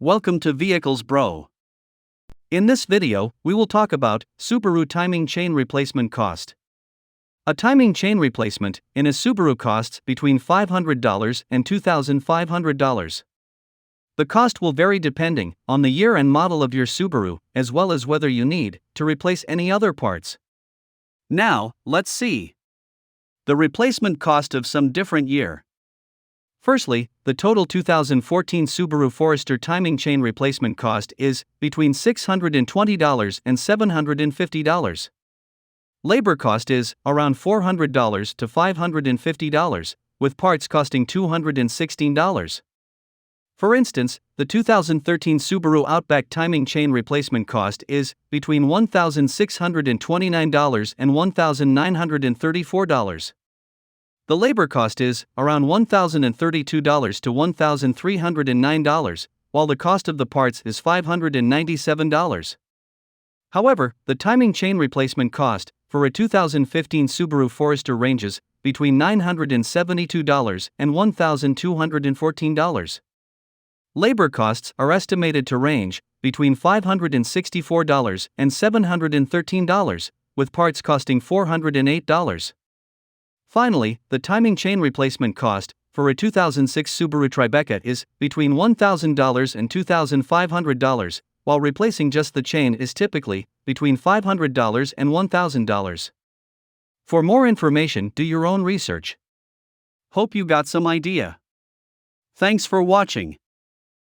Welcome to Vehicles Bro. In this video, we will talk about Subaru timing chain replacement cost. A timing chain replacement in a Subaru costs between $500 and $2,500. The cost will vary depending on the year and model of your Subaru, as well as whether you need to replace any other parts. Now, let's see the replacement cost of some different year. Firstly, the total 2014 Subaru Forester timing chain replacement cost is between $620 and $750. Labor cost is around $400 to $550, with parts costing $216. For instance, the 2013 Subaru Outback timing chain replacement cost is between $1,629 and $1,934. The labor cost is around $1,032 to $1,309, while the cost of the parts is $597. However, the timing chain replacement cost for a 2015 Subaru Forester ranges between $972 and $1,214. Labor costs are estimated to range between $564 and $713, with parts costing $408. Finally, the timing chain replacement cost for a 2006 Subaru Tribeca is between $1,000 and $2,500, while replacing just the chain is typically between $500 and $1,000. For more information, do your own research. Hope you got some idea. Thanks for watching.